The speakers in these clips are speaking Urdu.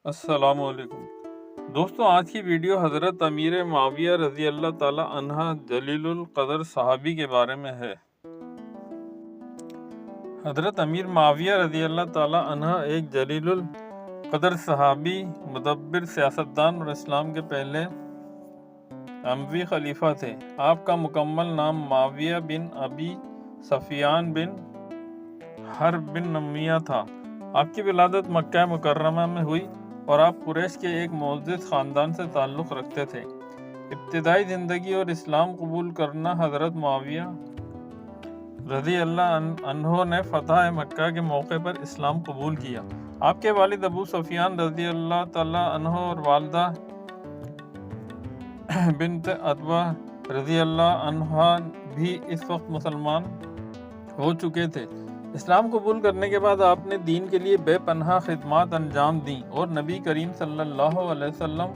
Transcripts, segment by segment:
السلام علیکم دوستوں، آج کی ویڈیو حضرت امیر معاویہ رضی اللہ تعالیٰ عنہ جلیل القدر صحابی کے بارے میں ہے۔ حضرت امیر معاویہ رضی اللہ تعالیٰ عنہ ایک جلیل القدر صحابی، مدبر، سیاستدان اور اسلام کے پہلے اموی خلیفہ تھے۔ آپ کا مکمل نام معاویہ بن ابی سفیان بن حرب بن امیہ تھا۔ آپ کی ولادت مکہ مکرمہ میں ہوئی اور آپ قریش کے ایک معزز خاندان سے تعلق رکھتے تھے۔ ابتدائی زندگی اور اسلام قبول کرنا: حضرت معاویہ رضی اللہ عنہ نے فتح مکہ کے موقع پر اسلام قبول کیا۔ آپ کے والد ابو سفیان رضی اللہ تعالیٰ عنہ اور والدہ بنت عتبہ رضی اللہ عنہا بھی اس وقت مسلمان ہو چکے تھے۔ اسلام قبول کرنے کے بعد آپ نے دین کے لیے بے پناہ خدمات انجام دیں اور نبی کریم صلی اللہ علیہ وسلم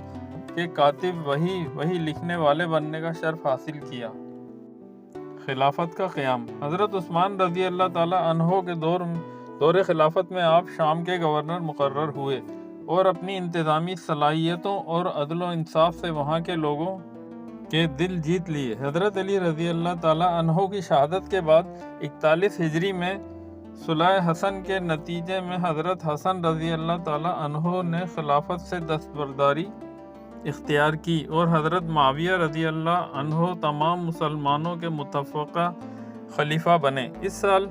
کے کاتب وحی لکھنے والے بننے کا شرف حاصل کیا۔ خلافت کا قیام: حضرت عثمان رضی اللہ تعالیٰ عنہ کے دور خلافت میں آپ شام کے گورنر مقرر ہوئے اور اپنی انتظامی صلاحیتوں اور عدل و انصاف سے وہاں کے لوگوں کے دل جیت لیے۔ حضرت علی رضی اللہ تعالیٰ عنہ کی شہادت کے بعد 41 ہجری میں صلح حسن کے نتیجے میں حضرت حسن رضی اللہ تعالیٰ عنہ نے خلافت سے دستبرداری اختیار کی اور حضرت معاویہ رضی اللہ عنہ تمام مسلمانوں کے متفقہ خلیفہ بنے۔ اس سال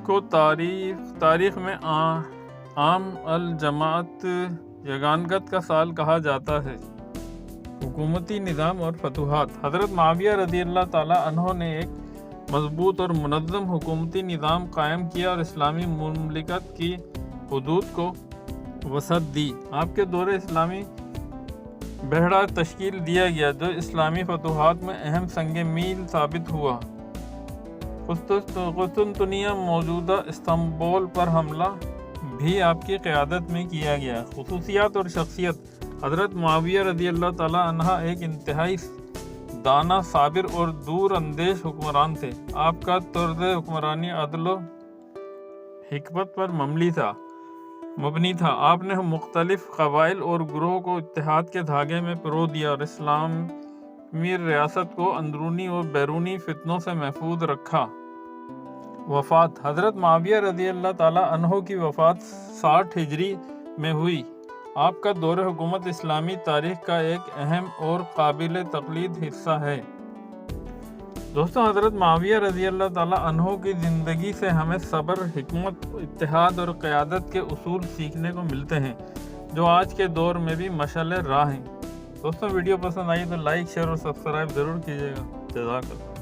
کو تاریخ میں عام الجماعت یگانگت کا سال کہا جاتا ہے۔ حکومتی نظام اور فتوحات: حضرت معاویہ رضی اللہ تعالیٰ عنہ نے ایک مضبوط اور منظم حکومتی نظام قائم کیا اور اسلامی مملکت کی حدود کو وسعت دی۔ آپ کے دور اسلامی بیڑا تشکیل دیا گیا جو اسلامی فتوحات میں اہم سنگ میل ثابت ہوا۔ قسطنطنیہ موجودہ استنبول پر حملہ بھی آپ کی قیادت میں کیا گیا۔ خصوصیات اور شخصیت: حضرت معاویہ رضی اللہ تعالیٰ عنہ ایک انتہائی دانا، صابر اور دور اندیش حکمران تھے۔ آپ کا طرز حکمرانی عدل و حکمت پر مبنی تھا۔ آپ نے مختلف قبائل اور گروہوں کو اتحاد کے دھاگے میں پرو دیا اور اسلامی ریاست کو اندرونی اور بیرونی فتنوں سے محفوظ رکھا۔ وفات: حضرت معاویہ رضی اللہ تعالیٰ عنہ کی وفات 60 ہجری میں ہوئی۔ آپ کا دور حکومت اسلامی تاریخ کا ایک اہم اور قابل تقلید حصہ ہے۔ دوستوں، حضرت معاویہ رضی اللہ تعالیٰ عنہ کی زندگی سے ہمیں صبر، حکمت، اتحاد اور قیادت کے اصول سیکھنے کو ملتے ہیں جو آج کے دور میں بھی مشعل راہ ہیں۔ دوستوں، ویڈیو پسند آئی تو لائک، شیئر اور سبسکرائب ضرور کیجیے گا۔ جزاک اللہ۔